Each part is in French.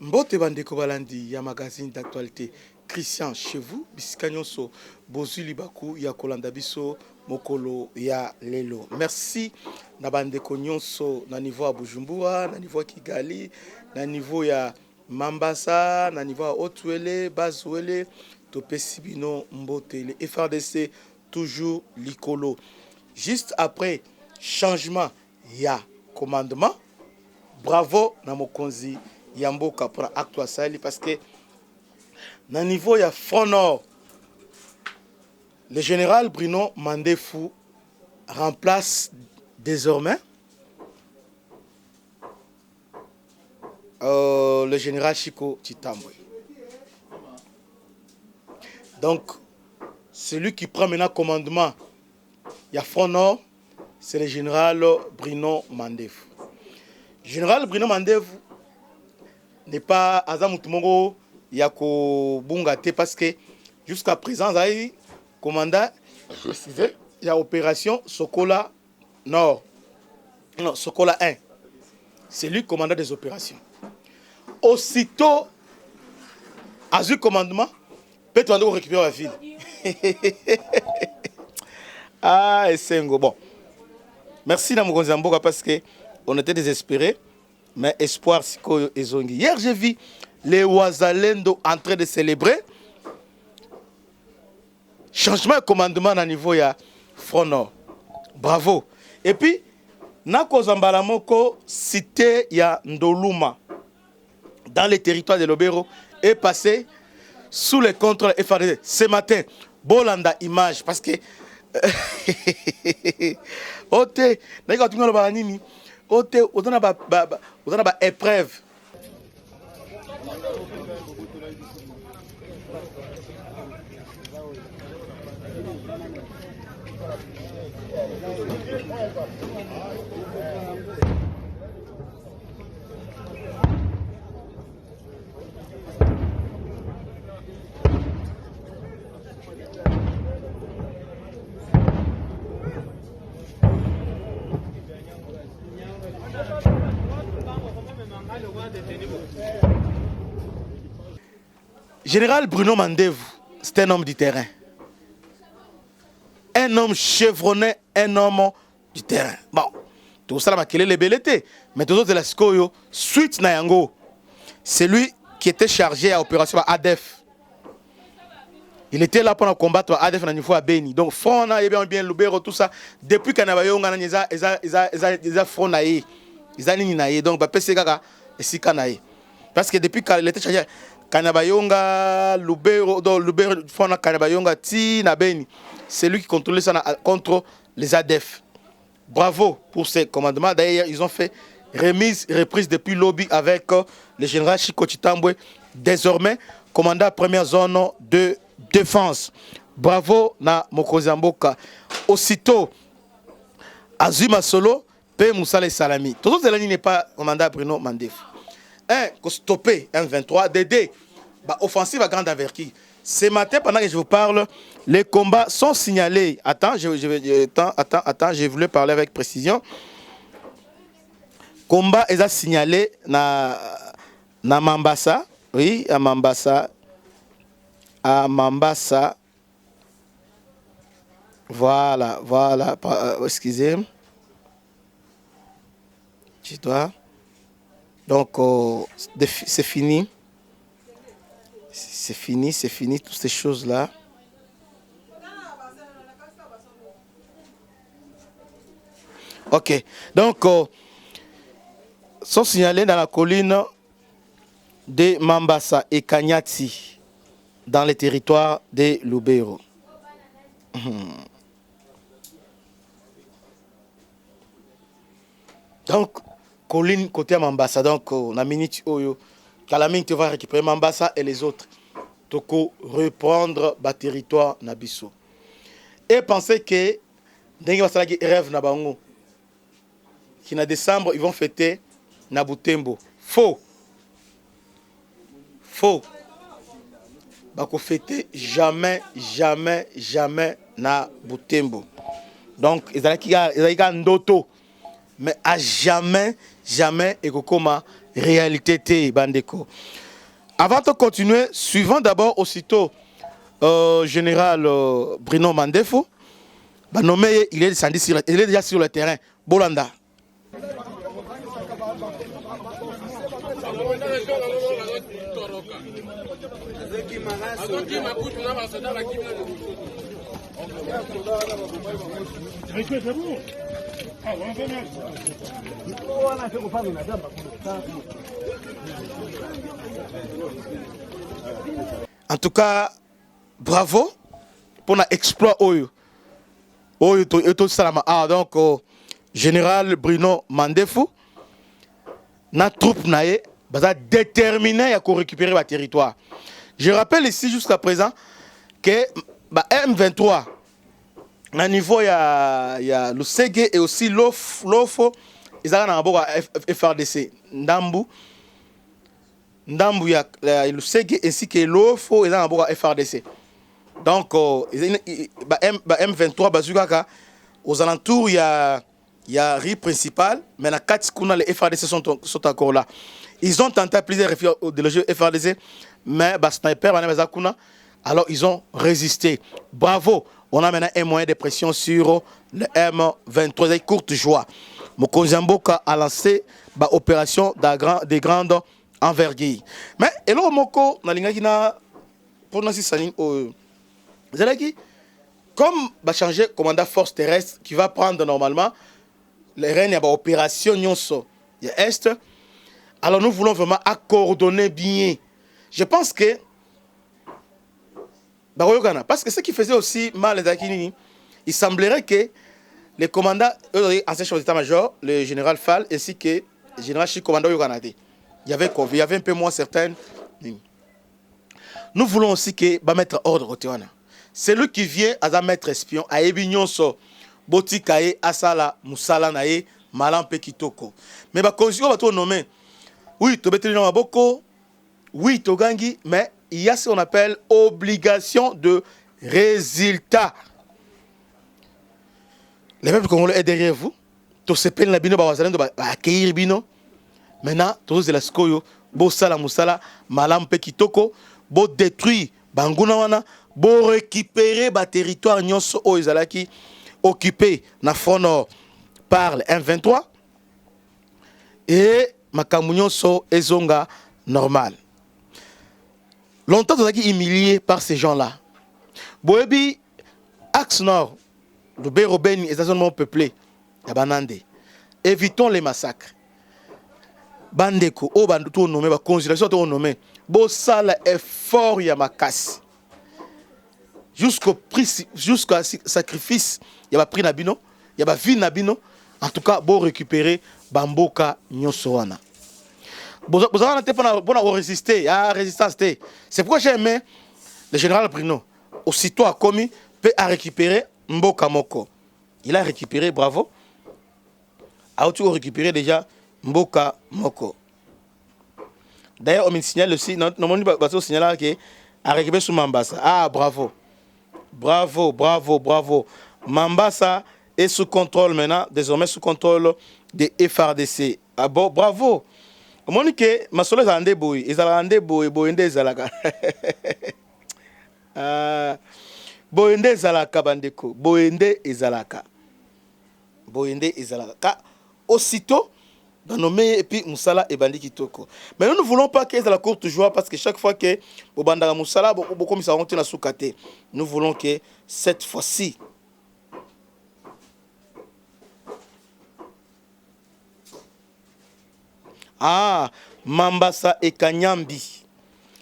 Mbote bandeko balandi ya magazine d'actualité Christian chez vous bisika nyonso bozuli baku ya kolanda biso mokolo ya lelo. Merci na bandeko nyonso na niveau ya Bujumbura, na niveau ya Kigali, na niveau ya Mambasa, na niveau ya Otwele, Bazwele, topesi bino mbote le FRDC toujours likolo. Juste après changement ya commandement, bravo na mokonzi Yamboka pour acte à Sali parce que na niveau ya Front Nord, le général Bruno Mandefou remplace désormais le général Chiko Chitambwe. Donc, celui qui prend maintenant commandement, il y a Front Nord, c'est le général Bruno Mandefou. Général Bruno Mandefou n'est pas Azamutumongo Yako Bungate parce que jusqu'à présent, il y a commandant, il y a opération Sokola Nord. Non, Sokola 1. C'est lui commandant des opérations. Aussitôt, à ce commandement, peut-être récupérer la ville. Ah, et c'est un bon. Merci Namugonzi Amboka parce qu'on était désespérés. Mais espoir, Siko et Zongi. Hier, j'ai vu les Ouazalendo en train de célébrer. Changement de commandement à niveau ya Front Nord. Bravo. Et puis, Nako Zambalamoko, cité ya Ndoluma, dans les territoires de Lobero, est passé sous le contrôle FRDC. Ce matin, Bolanda image, parce que... Ote, n'a pas de Ote, on a ba épreuve. Général Bruno Mandefou, c'est un homme du terrain. Un homme chevronné, un homme du terrain. Bon, tout ça, c'est les belletés. Mais tout ça, c'est la suite Nayango. C'est lui qui était chargé à l'opération ADEF. Il était là pendant combattre ADEF à niveau à Beni. Donc, Front, il y a bien Lubero, tout ça. Depuis qu'il y a eu Front, il y a eu donc, parce que depuis qu'il était chargé, Kanabayonga, Lubero, Fona Kanabayonga, Ti, Nabeni, c'est lui qui contrôlait ça contre les ADEF. Bravo pour ces commandements. D'ailleurs, ils ont fait reprise depuis lobby avec le général Chiko Chitambwe, désormais commandant première zone de défense. Bravo na Mokozamboka. Aussitôt, Azuma Solo, P. Moussale Salami. Tout ce n'est pas commandant Bruno Mandefou. Stopper un 23 DD, offensive à grande envergure. Ce matin, pendant que je vous parle, les combats sont signalés. Attends, je voulais parler avec précision. Combat est signalé na Mambasa, oui, à Mambasa, voilà, excusez, je dois. Donc, c'est fini. C'est fini, toutes ces choses-là. Ok. Donc, sont signalés dans la colline de Mambasa et Kanyati, dans les territoires de Lubero. Donc, colline côté Mambasa, donc on a minute Oyo, Kalamine tu vas récupérer Mambasa et les autres. Toko reprendre le territoire Nabiso. Et pensez que ndenge basalaki rêve na bango qui na décembre ils vont fêter na Butembo. Faux. Bako fêter jamais na Butembo. Donc ils allaient ndoto mais à jamais et kokoma réalité te bandeko. Avant de continuer, suivons d'abord aussitôt général Bruno Mandefou. Bah nommé, il est déjà sur le terrain. Bolanda. En tout cas, bravo pour l'exploit Oyo. Donc, général Bruno Mandefou, na troupe nae, baza déterminé à récupérer le territoire. Je rappelle ici jusqu'à présent que M23, à niveau il y a le CG et aussi l'OFO, ils ont un FRDC. Ndambu il y a le CG ainsi que l'OFO, ils ont un FRDC. Donc, M23, bazukaka, aux alentours, il y a RI principal, mais na 4 kuna les FRDC sont encore là. Ils ont tenté plusieurs de loger FRDC, mais sniper, alors ils ont résisté. Bravo, on a maintenant un moyen de pression sur le M23. C'est courte joie. Mokonzi Mboka a lancé l'opération de grande envergure. Mais, et là, Moko, pour nous, comme va changer commandant force terrestre qui va prendre normalement les rênes, il y a opération Nyonso, il y a Est. Alors nous voulons vraiment coordonner bien. Je pense que parce que ce qui faisait aussi mal les Akinini, il semblerait que les commandants, ancien chef d'état-major, le général Fall, ainsi que le général Chico commandant Yoganade, il y avait un peu moins certaines. Nous voulons aussi que mettre ordre au Tiwana. C'est lui qui vient à mettre espion à Ebinyonso, Botikaye, Asala, Moussala Naye, Malampe Kitoko. Mais Konzio va tout nommer. Oui, Tobeteli Maboko, oui, Togangi, mais il y a ce qu'on appelle obligation de résultat. Les peuples congolais est derrière vous. Tout se peine la bino, accueillir bino. Maintenant, tous de la skoyo, Bosala Moussala, Malampe Kitoko, bo détruire Banguna wana, bo récupérer ba territoire nyonso o ezalaki occupé na front nord par le M23 et makambu nyonso ezonga normal. Longtemps, on a été humilié par ces gens-là. Boebi, axe nord, le Bérobeni est zone peuplé. Yabanande. Évitons les massacres. Bandeko, o banduto nommé, ba consultation to nommé. Bo sala effort yamakasi. Jusqu'au sacrifice, il y a pris nabino, il y a vie nabino. En tout cas, bo récupérer bamboka nyosoana. Vous avez résister, à résistance. C'est pourquoi j'ai aimé le général Bruno. Aussitôt a commis, peut a récupéré Mboka Moko. Il a récupéré, bravo. A récupéré déjà Mboka Moko. D'ailleurs, on me signale aussi, normalement, on signale qu'il a récupéré sous Mambasa. Ah, bravo. Bravo. Mambasa est sous contrôle maintenant, désormais sous contrôle des FRDC. Ah bon, bravo. Monique, ma solo zande boy, ezalande boy, boyende zalaka. Boyende zalaka bandeko, boyende ezalaka. Aussitôt, dans nos et puis Moussala et Bandi Kitoko. Mais nous ne voulons pas qu'il y ait la courte joie parce que chaque fois que Bobandara Moussala, beaucoup ça rentre dans soukate. Nous voulons que cette fois-ci, Mambasa et Kanyambi,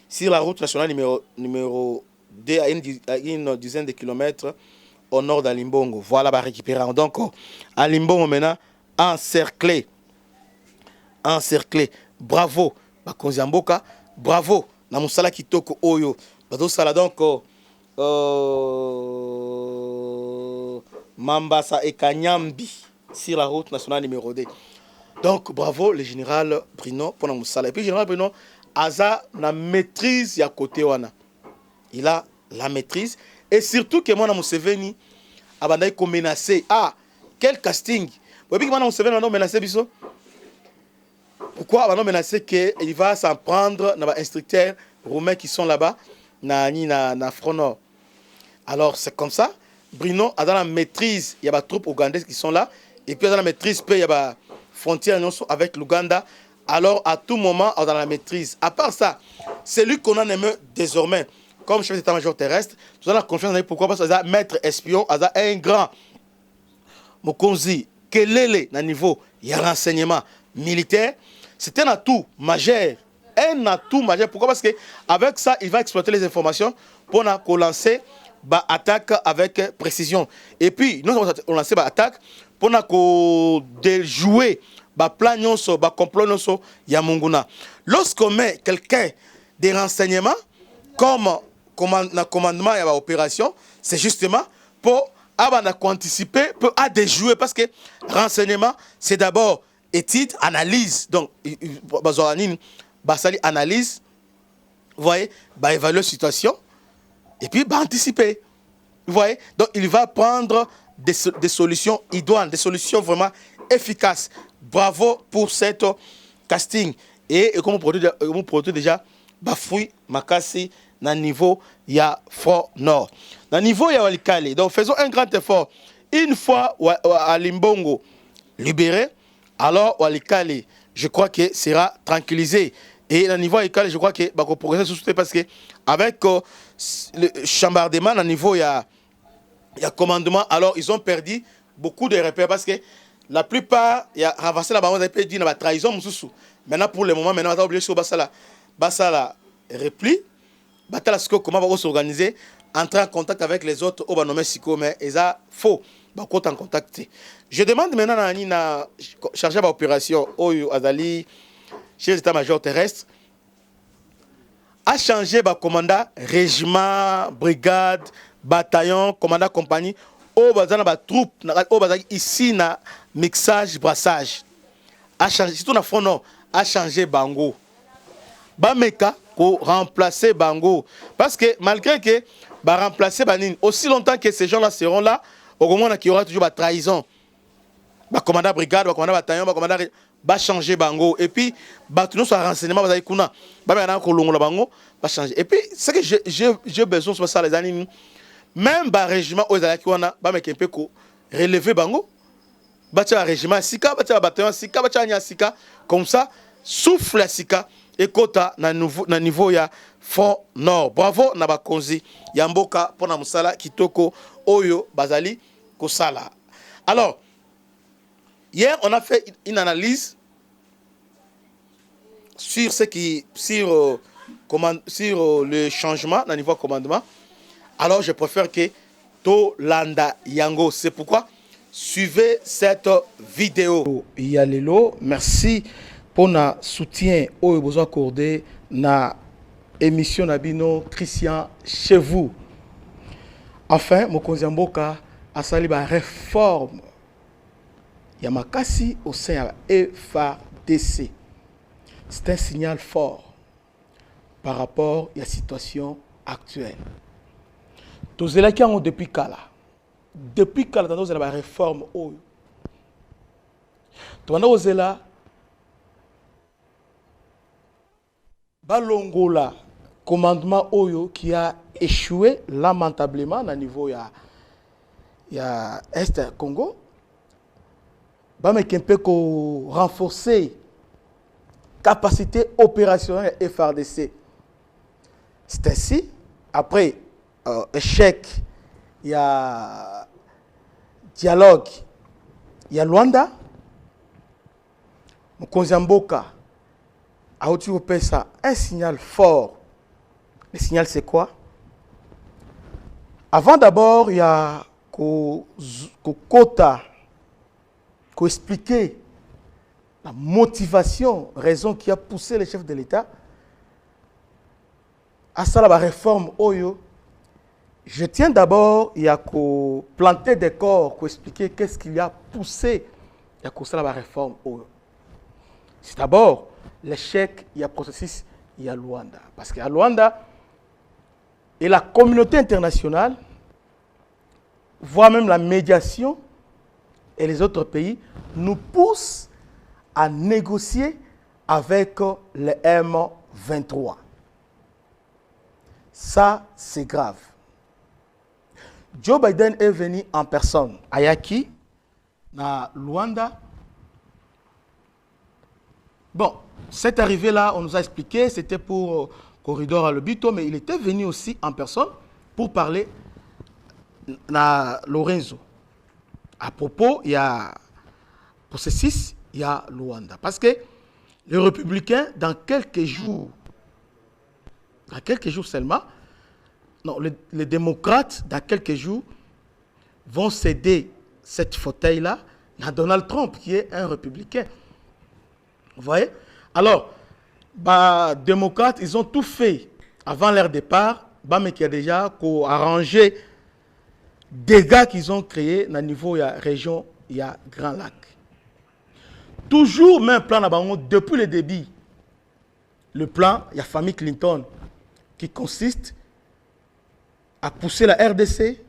sur la route nationale numéro 2 à une dizaine de kilomètres au nord d'Alimbongo. Voilà, bah récupérer. Donc, Alimbongo maintenant encerclé. Bravo, Bakonzi Mboka. Bravo, Namusala Kitoko Oyo. Bato Sala donc, Mambasa et Kanyambi sur la route nationale numéro 2. Donc bravo le général Bruno pour la Moussala. Et puis le général Bruno a la maîtrise à côté wana. Il a la maîtrise et surtout que moi na Museveni abandai ko menacer. Ah, quel casting. Vous voyez que moi na Museveni on menacer biso. Pourquoi on a menacé qu'il va s'en prendre dans les instructeurs roumains qui sont là-bas na Front Nord. Alors c'est comme ça. Bruno a dans la maîtrise, il y a des troupes ougandaises qui sont là. Et puis dans la maîtrise, il y a des frontières avec l'Ouganda. Alors à tout moment, on a dans la maîtrise. À part ça, c'est lui qu'on a aimé désormais. Comme chef d'état-major terrestre, nous avons la confiance en lui. Pourquoi? Parce qu'il a maître espion, il a un grand Mokonzi, Kelele, à niveau, il y a renseignement militaire. C'est un atout majeur. Un atout majeur. Pourquoi? Parce qu'avec ça, il va exploiter les informations pour lancer l'attaque avec précision. Et puis, nous avons lancé l'attaque pour déjouer le plan, le complot de Yamunguna. Lorsqu'on met quelqu'un des renseignements, comme le commandement et l'opération, c'est justement pour anticiper, pour déjouer. Parce que renseignement, c'est d'abord étude, analyse. Donc, Basali analyse, vous voyez, évaluer la situation et puis anticiper. Vous voyez, donc il va prendre des solutions idoines, des solutions vraiment efficaces. Bravo pour cette casting. Et comme on produit déjà, Bafoui, Makasi, dans le niveau, il y a Front Nord. Dans le niveau, il y a Walikale. Donc faisons un grand effort. Une fois à Limbongo libéré, alors Walikale, je crois que sera tranquillisé. Et dans le niveau Walikale, je crois que va progresser sous parce que avec le chambardement, dans le niveau, il y a commandement. Alors ils ont perdu beaucoup de repères parce que la plupart, il y a avancé la bande de dit la trahison. Maintenant, pour le moment, on va oublier sur Basala repli. Batala comment va s'organiser, entrer en contact avec les autres au nommé Siko, mais ils ont faux. En contact. Je demande maintenant à Nina, chargé d'opération, Oyo Azali, chef d'état-major terrestre, à changer de commandant, régiment, brigade, bataillon, commandant compagnie, au bazana ba troupe, au bazana ici na mixage, brassage. À changer, surtout na Front Nord, à changer bango. Bameka pour remplacer bango. Parce que malgré que ba remplacer banine, aussi longtemps que ces gens-là seront là, au moment qu'il y aura toujours la trahison. Ba commandant brigade, ba commandant bataillon, ba commandant ba changer bango. Et puis ba tout nous soit renseignement ba kuna. Ba maintenant ko longo bango, ba changer. Et puis c'est que j'ai besoin sur ça les années. Même ba régiment aux alaki wana ba meke peu ko relever bango. Ba tia régiment sika, ba tia bataillon sika, ba tia nya sika comme ça souffle sika et kota na niveau ya Front Nord. Bravo na bakonzi ya mboka pona musala kitoko oyo bazali kosala. Alors hier on a fait une analyse sur le changement na niveau commandement. Alors je préfère que to landa yango. C'est pourquoi suivez cette vidéo. Yalelo, merci pour na soutien au besoin accordé na émission Nabino Christian chez vous. Enfin, Mokonzi Mboka a sali ba réforme Yamakasi au sein de FARDC. C'est un signal fort par rapport à la situation actuelle. Tous les qui ont depuis Kala. Depuis Kala, nous avons la réforme. Nous avons la Balongola, commandement Oyo qui a échoué lamentablement au niveau de Est Congo. Nous avons renforcer la capacité opérationnelle FARDC. C'est ainsi, après échec, il y a dialogue, il y a Luanda, Mokonzi Mboka a opéré ça un signal fort. Le signal c'est quoi? Avant d'abord, il y a quota, expliquer la motivation, raison qui a poussé le chef de l'État à ça la réforme Oyo. Je tiens d'abord à planter des corps, à expliquer qu'est-ce qu'il y a poussé à cause de la réforme. C'est d'abord l'échec, il y a processus, il y a Luanda. Parce qu'à Luanda, et la communauté internationale, voire même la médiation et les autres pays, nous poussent à négocier avec le M23. Ça, c'est grave. Joe Biden est venu en personne à Yaki, à Luanda. Bon, cette arrivée-là, on nous a expliqué, c'était pour Corridor à Lobito, mais il était venu aussi en personne pour parler à Lorenzo. À propos, il y a processus, il y a Luanda. Parce que les républicains, dans quelques jours seulement, non, les démocrates, dans quelques jours, vont céder cette fauteuil-là à Donald Trump, qui est un républicain. Vous voyez? Alors, les démocrates, ils ont tout fait avant leur départ, mais qui a déjà arrangé des dégâts qu'ils ont créés dans le niveau de la région, il y a Grand Lac. Toujours même plan depuis le début. Le plan, il y a la famille Clinton, qui consiste à pousser la RDC,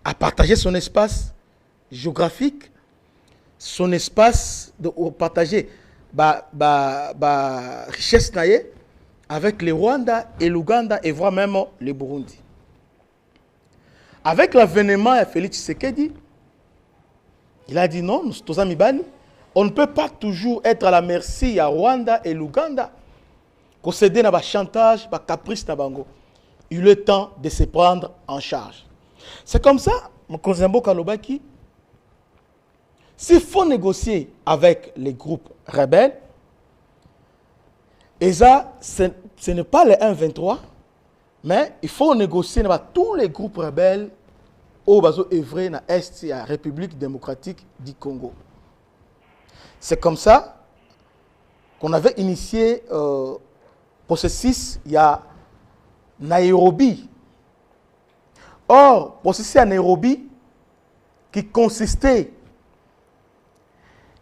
à partager son espace géographique, son espace de partager richesse avec le Rwanda et l'Ouganda et voire même le Burundi. Avec l'avènement de Félix Tshisekedi, il a dit non, nous sommes amis. On ne peut pas toujours être à la merci à Rwanda et l'Ouganda. Concéder à chantage, à caprice. Il est temps de se prendre en charge. C'est comme ça, Mkonzembo Kalobaki, s'il faut négocier avec les groupes rebelles, et ça, ce n'est pas les 1-23, mais il faut négocier avec tous les groupes rebelles au bazo œuvré dans l'Est et la République démocratique du Congo. C'est comme ça qu'on avait initié processus, il y a Nairobi. Or, processus à Nairobi, qui consistait,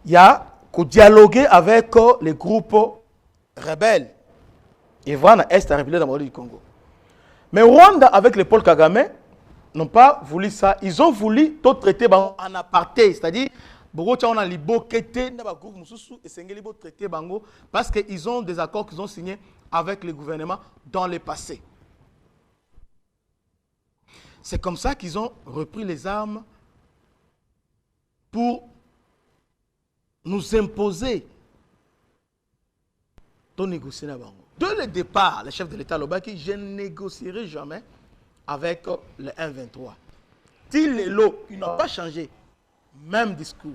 il y a qu'à dialoguer avec les groupes rebelles. Et voilà, dans l'Est et la République démocratique du Congo. Mais Rwanda, avec les Paul Kagame, n'ont pas voulu ça. Ils ont voulu tout traiter en aparté, c'est-à-dire, parce qu'ils ont des accords qu'ils ont signés avec le gouvernement dans le passé. C'est comme ça qu'ils ont repris les armes pour nous imposer de négocier la banque. Dès le départ, le chef de l'État Lobaki, je ne négocierai jamais avec le 1-23. Till et l'eau, qui n'ont pas changé. Même discours.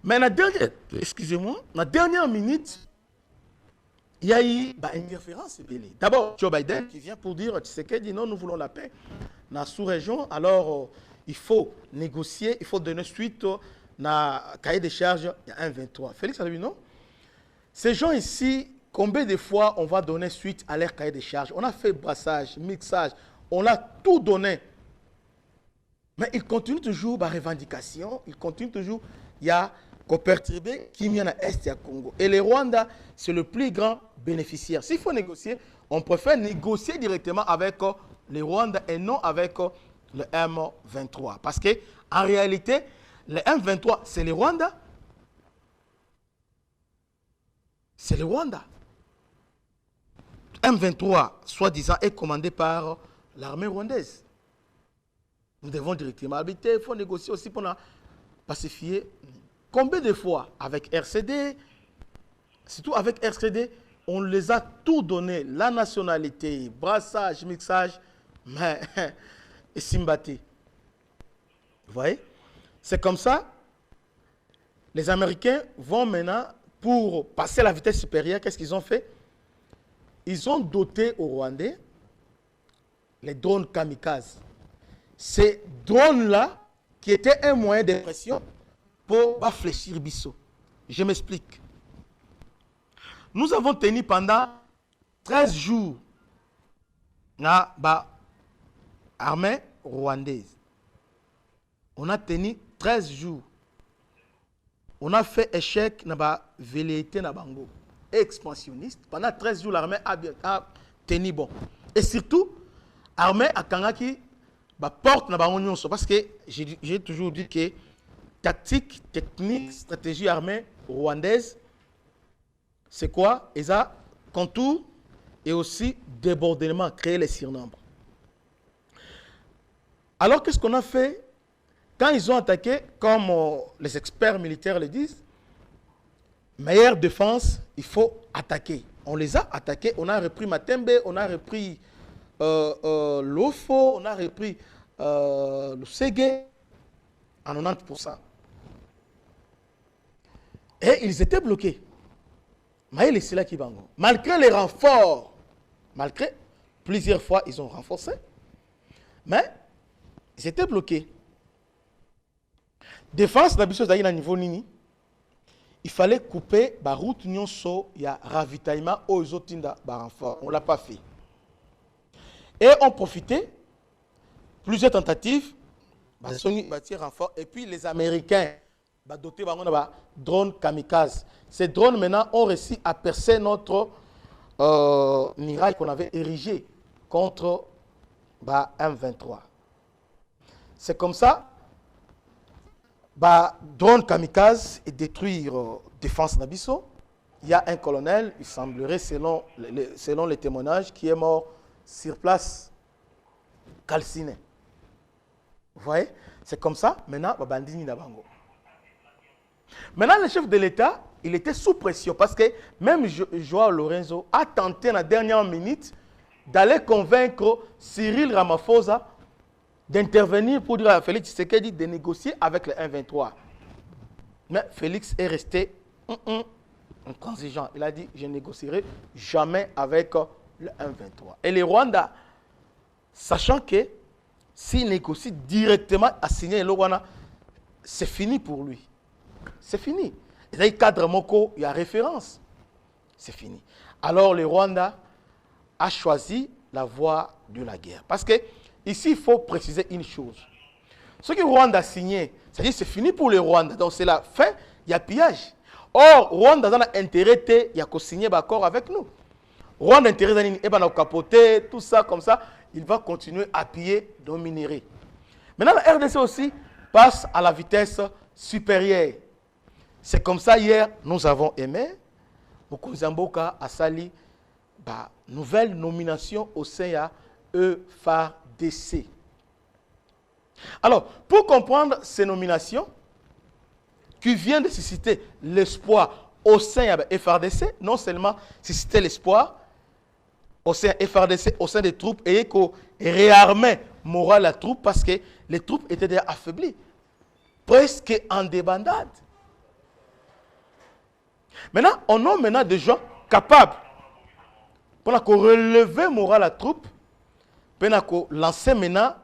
Mais la dernière minute, il y a eu une interférence. D'abord, Joe Biden qui vient pour dire, Tshisekedi dit non, nous voulons la paix dans la sous-région, alors il faut négocier, il faut donner suite à cahier de charges, il y a 1-23. Félix a dit non. Ces gens ici, combien de fois on va donner suite à leur cahier de charges? On a fait brassage, mixage, on a tout donné. Mais ils continuent toujours par revendication, ils continuent toujours, il y a Copertribé qui vient à l'Est et à Congo. Et le Rwanda, c'est le plus grand bénéficiaire. S'il faut négocier, on préfère négocier directement avec le Rwanda et non avec le M23. Parce qu'en réalité, le M23, c'est le Rwanda. C'est le Rwanda. M23, soi-disant, est commandé par l'armée rwandaise. Nous devons directement habiter, il faut négocier aussi pour pacifier. Combien de fois avec RCD, surtout avec RCD, on les a tout donné, la nationalité, brassage, mixage, mais et Simbati. Vous voyez? C'est comme ça, les Américains vont maintenant, pour passer à la vitesse supérieure, qu'est-ce qu'ils ont fait? Ils ont doté aux Rwandais les drones kamikazes. Ces drones-là, qui étaient un moyen de pression pour fléchir Bissau. Je m'explique. Nous avons tenu pendant 13 jours à armée rwandaise. On a tenu 13 jours. On a fait échec dans la velléité na bango. Expansionniste. Pendant 13 jours, l'armée a tenu bon. Et surtout, l'armée a kangaki porte na bango nyonso. Parce que j'ai toujours dit que tactique, technique, stratégie armée rwandaise, c'est quoi? Et ça, contour et aussi débordement, créer les surnombres. Alors, qu'est-ce qu'on a fait? Quand ils ont attaqué, comme les experts militaires le disent, meilleure défense, il faut attaquer. On les a attaqués, on a repris Matembe, on a repris l'Ofo, on a repris le Ségué en 90%. Et ils étaient bloqués. Malgré les renforts, malgré plusieurs fois ils ont renforcé, mais ils étaient bloqués. Défense d'Abisso Zaï à niveau nini, il fallait couper la route nyonso, il y a ravitaillement aux autres renforts. On ne l'a pas fait. Et on profitait, plusieurs tentatives, renforts, et puis les Américains, dotés de drones kamikazes. Ces drones maintenant ont réussi à percer notre mirail qu'on avait érigé contre M23. C'est comme ça. Drone kamikaze et détruire défense d'Abisso. Il y a un colonel, il semblerait, selon les témoignages, qui est mort sur place, calciné. Vous voyez? C'est comme ça, maintenant, Bandini Nabango. Maintenant, le chef de l'État, il était sous pression parce que même Joao Lorenzo a tenté à la dernière minute d'aller convaincre Cyril Ramaphosa d'intervenir pour dire à Félix Tshisekedi de négocier avec le 1-23. Mais Félix est resté intransigeant. Il a dit, je ne négocierai jamais avec le 1-23. Et le Rwanda, sachant que s'il négocie directement à signer le Rwanda, c'est fini pour lui. C'est fini. Et là, il cadre Moko, il y a référence. C'est fini. Alors le Rwanda a choisi la voie de la guerre. Parce que ici, il faut préciser une chose. Ce que le Rwanda a signé, c'est-à-dire c'est fini pour le Rwanda. Donc c'est la fin, il y a pillage. Or, Rwanda a intérêt, il y a qu'à signer d'accord avec nous. Rwanda a intérêt, il va capoter, tout ça, comme ça, il va continuer à piller nos minéraux. Maintenant, la RDC aussi passe à la vitesse supérieure. C'est comme ça, hier, nous avons aimé, Mokonzamboka a sali, nouvelle nomination au sein de EFARDC. Alors, pour comprendre ces nominations, qui viennent de susciter l'espoir au sein de FARDC, non seulement susciter l'espoir au sein de FARDC, au sein des troupes, et qu'on réarmait moral la troupe parce que les troupes étaient déjà affaiblies, presque en débandade. Maintenant, on nomme maintenant des gens capables pour relever moral la troupe, pour lancer maintenant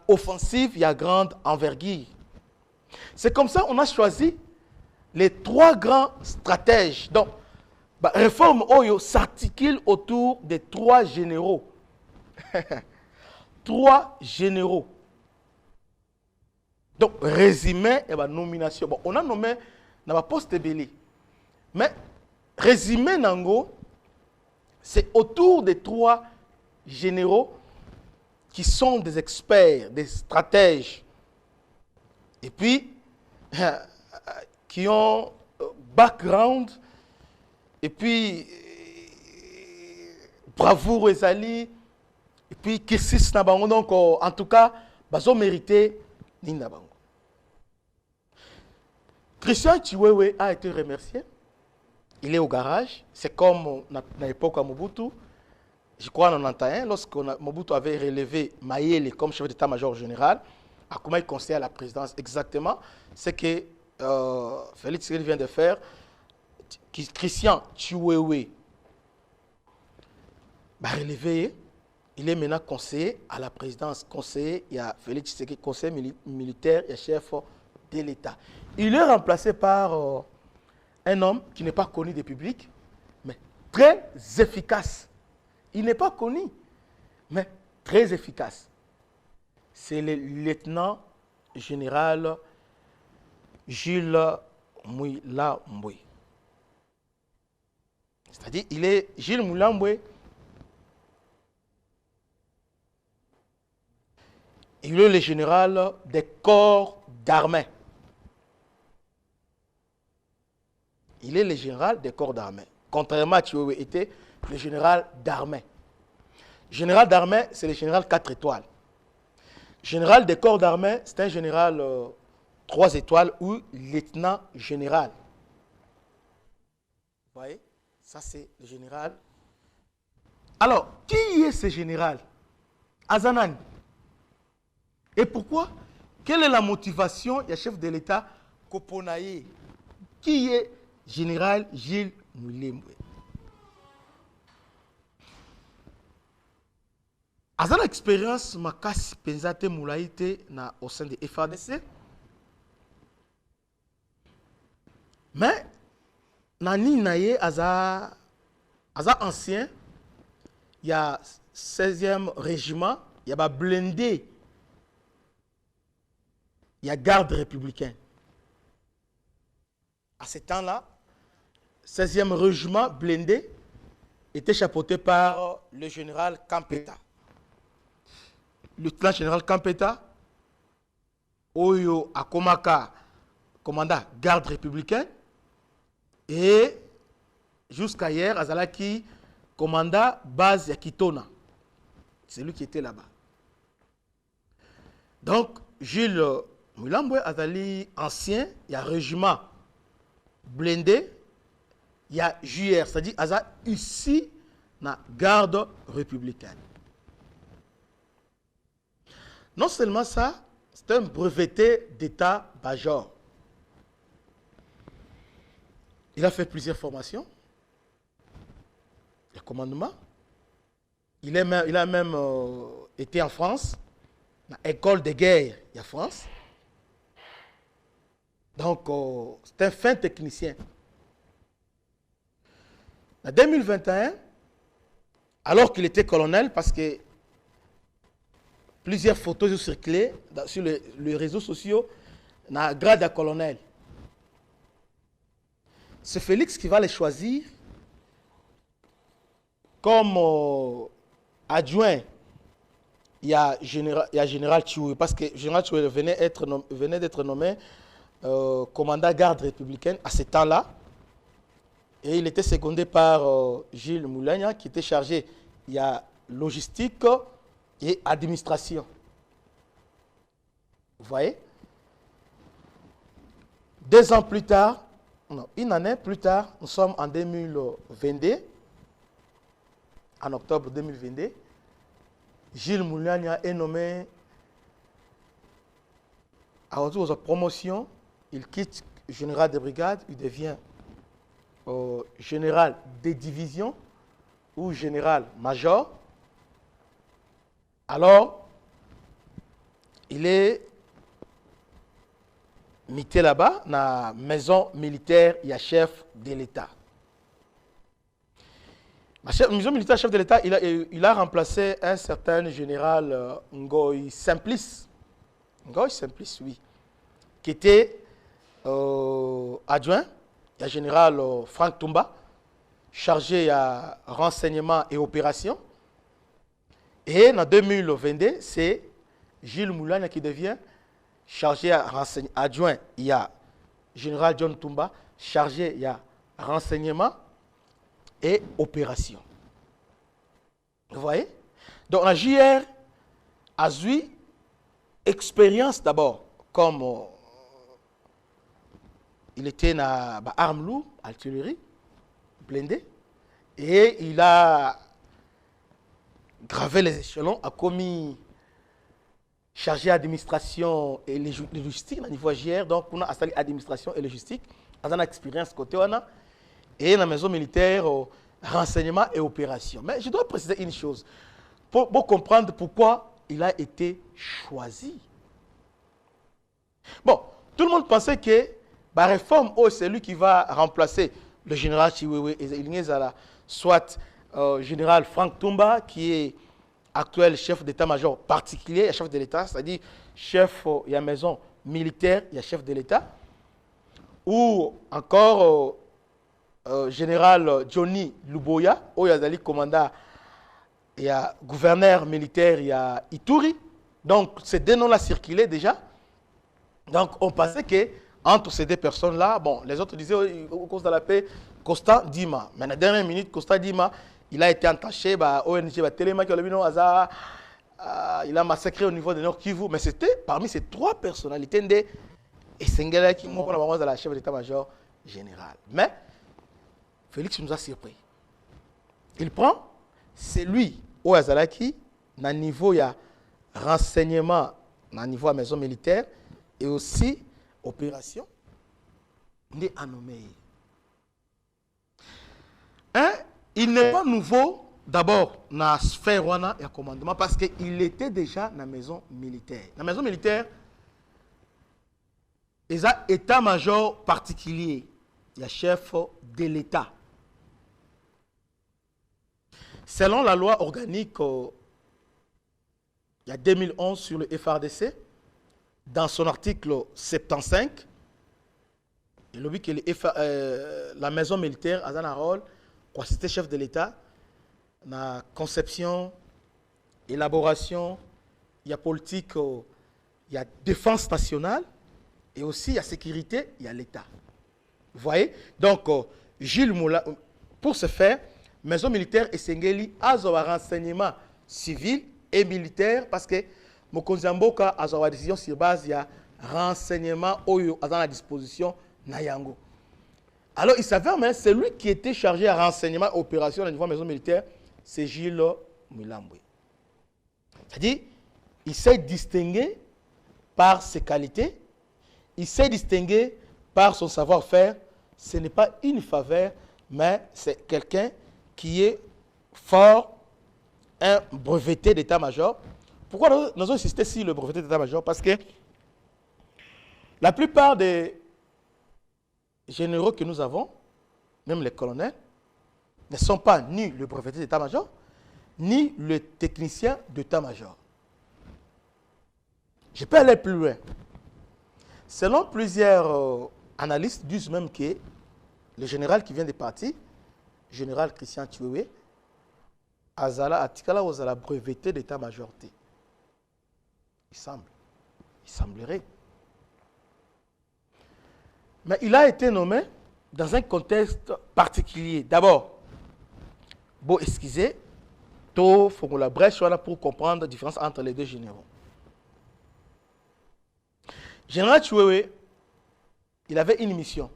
offensive, il y a grande envergure. C'est comme ça qu'on a choisi les trois grands stratèges. Donc, réforme Oyo s'articule autour des trois généraux. Trois généraux. Donc, résumé et nomination. Bon, on a nommé dans la poste belé. Mais, résumé Nango, c'est autour des trois généraux qui sont des experts, des stratèges, et puis qui ont background, et puis bravoure ezali, et puis kissis na bango. Donc en tout cas, bazo mérité ni na bango. Christian Chiwewe a été remercié. Il est au garage. C'est comme à l'époque à Mobutu. Je crois en 1991, lorsque Mobutu avait relevé Mayele comme chef d'état-major général, à comment il conseillait à la présidence exactement, c'est que Félix Tshisekedi vient de faire. Christian Chiwewe relevé, il est maintenant conseiller à la présidence. Conseiller, il y a Félix Tshisekedi, conseiller militaire et chef de l'État. Il est remplacé par un homme qui n'est pas connu des publics, mais très efficace. Il n'est pas connu, mais très efficace. C'est le lieutenant général Jules Moulambwe. C'est-à-dire, il est Jules Moulambwe. Il est le général des corps d'armée. Il est le général des corps d'armée. Contrairement à Chiwewe était le général d'armée. Général d'armée, c'est le général 4 étoiles. Général des corps d'armée, c'est un général 3 étoiles ou lieutenant général. Vous voyez? Ça, c'est le général. Alors, qui est ce général? Azanani. Et pourquoi? Quelle est la motivation du chef de l'État Koponaye? Qui est général Gilles Moulambwe? Azana expérience makasi penzate moulaïte na au sein de FADC. Mais nani naye aza ancien, il y a 16e régiment, il y a blindé. Il y a garde républicain. À ce temps-là, 16e régiment blindé était chapeauté par le général Campeta. Le lieutenant général Campeta, Oyo Akomaka, commandant garde républicain, et jusqu'à hier, Azalaki, commandant base Yakitona. C'est lui qui était là-bas. Donc, Jules Moulambwe Azali ancien, il y a régiment blindé, il y a JR, c'est-à-dire Aza ici, na garde républicaine. Non seulement ça, c'est un breveté d'état-major. Il a fait plusieurs formations, le commandement. Il a même été en France, dans l'école de guerre, il y a France. Donc, c'est un fin technicien. En 2021, alors qu'il était colonel, parce que plusieurs photos ont circulé sur les réseaux sociaux, dans le grade de colonel. C'est Félix qui va les choisir comme adjoint. Il y a général Chiwewe, parce que général Chiwewe venait d'être nommé commandant garde républicaine à ce temps-là. Et il était secondé par Gilles Moulagna, qui était chargé, il y a logistique et administration. Vous voyez? 2 ans plus tard, non, une année plus tard, nous sommes en 2022, en octobre 2022, Gilles Moulagna est nommé à retour de sa promotion, il quitte général de brigade, il devient général de division ou général-major. Alors, il est mité là-bas, dans la maison militaire, il y a chef de l'État. La maison militaire, chef de l'État, il a remplacé un certain général Ngoï Simplice. Ngoï Simplice, oui. Qui était adjoint. Il y a le général Franck Toumba, chargé à renseignement et opération. Et en 2022, c'est Gilles Moulagna qui devient chargé à renseignement, adjoint. Il y a général John Toumba, chargé, il y a renseignement et opération. Vous voyez? Donc la JR a eu expérience d'abord comme il était dans l'arme lourde, artillerie, blindé, et il a gravé les échelons, a commis chargé d'administration et logistique au niveau JR, donc on a installé administration et logistique, on a une expérience côté on a, et la maison militaire, renseignement et opération. Mais je dois préciser une chose, pour comprendre pourquoi il a été choisi. Bon, tout le monde pensait que la réforme, c'est lui qui va remplacer le général Chiwewe et soit général Franck Toumba, qui est actuel chef d'état-major particulier, il y a chef de l'État, c'est-à-dire chef, il y a maison militaire, il y a chef de l'État, ou encore général Johnny Luboya, où il y a des commandants, il y a gouverneur militaire, il y a Ituri. Donc, ces deux noms-là circulaient déjà. Donc, on pensait que entre ces deux personnes-là, bon, les autres disaient au cours de la paix, Constant Dima. Mais dans la dernière minute, Constant Dima, il a été entaché, ONG, Téléma, il a massacré au niveau de Nord Kivu. Mais c'était parmi ces trois personnalités et Sengela qui m'ont parlé de la chef d'état-major général. Mais Félix nous a surpris. Il prend, c'est lui, au Azalaki, dans le niveau, il y a renseignement, dans le niveau à maison militaire, et aussi opération, il est nommé. Il n'est pas nouveau, d'abord, dans la sphère et commandement, parce qu'il était déjà dans la maison militaire. Dans la maison militaire, il y a un état-major particulier. Il y a chef de l'État. Selon la loi organique, il y a 2011 sur le FRDC, dans son article 75, il dit que la maison militaire a un rôle, quand c'était chef de l'État, dans la conception, élaboration, il y a politique, il y a défense nationale, et aussi il y a sécurité, il y a l'État. Vous voyez? Donc, Gilles Moula, pour ce faire, maison militaire et Sengeli a un renseignement civil et militaire parce que Mokonzamboka a une décision sur base de renseignement à la disposition Nayango. Alors, il s'avère que celui qui était chargé à renseignement et opération au niveau de la maison militaire, c'est Gilles Mulambwe. C'est-à-dire, il s'est distingué par ses qualités, il s'est distingué par son savoir-faire. Ce n'est pas une faveur, mais c'est quelqu'un qui est fort, un breveté d'état-major. Pourquoi nous avons insisté sur le breveté d'état-major? Parce que la plupart des généraux que nous avons, même les colonels, ne sont pas ni le breveté d'état-major, ni le technicien d'état-major. Je peux aller plus loin. Selon plusieurs analystes, disent même que le général qui vient de partir, général Christian Tchoué, Azala Atikala Ozala breveté d'état-major. Il semblerait. Mais il a été nommé dans un contexte particulier. D'abord, bon, excusez, il faut qu'on la brèche pour comprendre la différence entre les deux généraux. Général Tchoué, il avait une mission.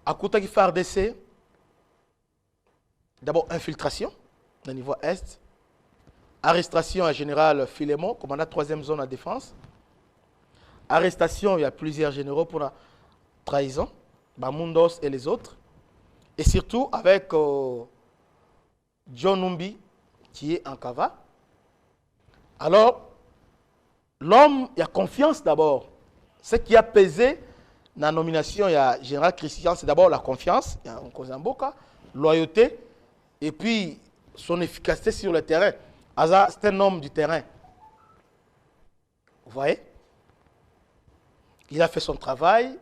À Koutaki FARDC, d'abord infiltration, au niveau est, arrestation à général Philémon, commandant 3e zone à défense, arrestation, il y a plusieurs généraux pour la trahison, Bamundos et les autres, et surtout avec John Numbi, qui est en Kava. Alors, l'homme, il y a confiance d'abord. Ce qui a pesé dans la nomination, il y a général Christian, c'est d'abord la confiance, il y a Nkozamboka, loyauté, et puis son efficacité sur le terrain. Aza, c'est un homme du terrain. Vous voyez? Il a fait son travail,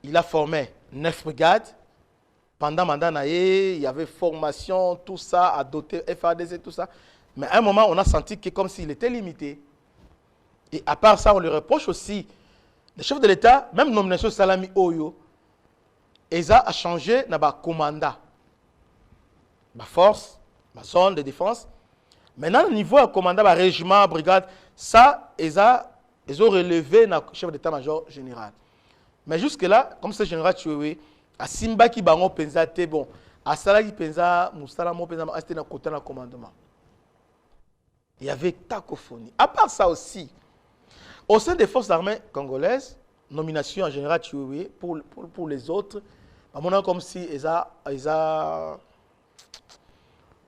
il a formé 9 brigades. Pendant mandat naïe, il y avait formation, tout ça, à doter FADC, tout ça. Mais à un moment, on a senti que comme s'il était limité. Et à part ça, on lui reproche aussi, le chef de l'État, même nomination Salami Oyo, ESA a changé dans le commandant. Ma force, ma zone de défense. Maintenant, au niveau du commandant, régiment, brigade, ça, ESA, ils ont relevé dans le chef d'état-major général. Mais jusque-là, comme c'est le général Tchoué, à Simba qui bango pensa te bon, à Sala qui pensa, Moussala mo pensa, c'était dans le côté du commandement. Il y avait cacophonie. À part ça aussi, au sein des forces armées congolaises, nomination en général Tchoué pour les autres, à mon avis,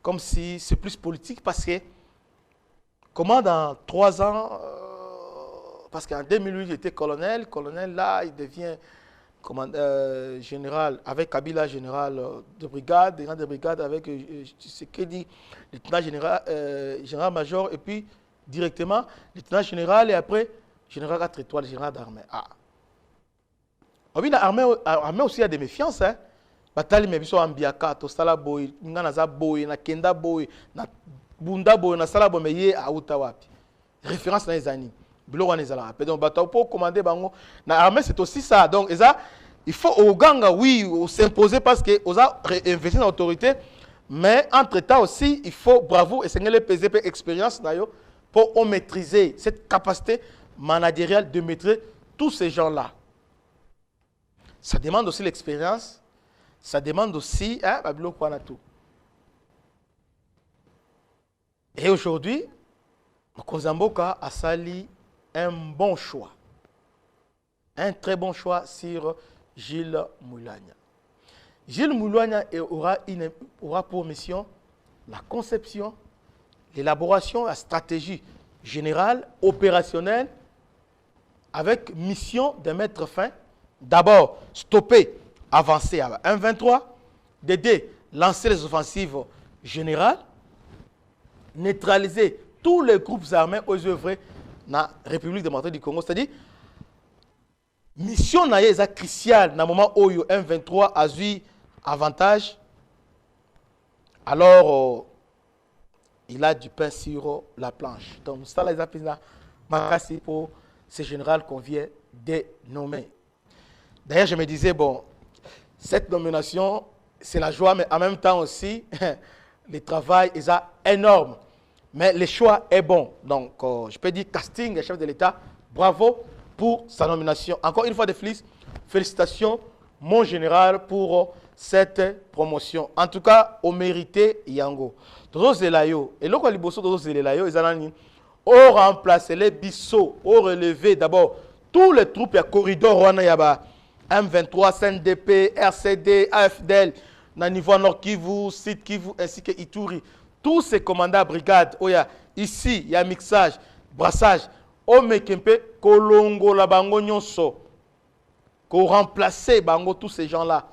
comme si c'est plus politique parce que, comment dans 3 ans, parce qu'en 2008, il était colonel là, il devient général, avec Kabila, général de brigade, grand de brigade, avec Tshisekedi, lieutenant général, général-major, et puis directement, lieutenant général, et après, général 4 étoiles, général d'armée. Ah. Oui, l'armée aussi a des méfiances. Hein. Batali me biso ambiaka, to sala boy, ngana boy, na kenda boy, na bunda boy, na sala boy, mais yé a wapi. Référence dans les années. Donc, pour commander, l'armée, c'est aussi ça. Donc, il faut au Ganga, oui, s'imposer parce que on a investi dans l'autorité. Mais entre-temps aussi, il faut, bravo, et c'est le PZP expérience pour maîtriser cette capacité managériale de maîtriser tous ces gens-là. Ça demande aussi l'expérience. Ça demande aussi, tout. Et aujourd'hui, Kozamboka a sali un bon choix. Un très bon choix sur Gilles Moulania. Gilles Moulania aura pour mission la conception, l'élaboration, la stratégie générale, opérationnelle, avec mission de mettre fin, d'abord stopper, avancer à 1-23, d'aider, lancer les offensives générales, neutraliser tous les groupes armés aux œuvres dans la République démocratique du Congo. C'est-à-dire, mission est cruciale dans le moment où le M23 a eu avantage. Alors, il a du pain sur la planche. Donc, ça, les appels pour ce général qu'on vient de nommer. D'ailleurs, je me disais, bon, cette nomination, c'est la joie, mais en même temps aussi, le travail est énorme. Mais le choix est bon. Donc, je peux dire casting, chef de l'État, bravo pour sa nomination. Encore une fois de plus, félicitations, mon général, pour cette promotion. En tout cas, au mérité Yango. Tozo Zelayo, et l'autre liboso Tozo Zelayo, ils ont remplacé les bissos, ont relevé d'abord tous les troupes à corridor, M23, CNDP, RCD, AFDL, na niveau Nord Kivu, Sud Kivu, ainsi que Ituri. Tous ces commandants à brigade, ici, il y a mixage, brassage, au Mekempe, Kolongo, la Bango Nyonso, qu'on remplace Bango, tous ces gens-là.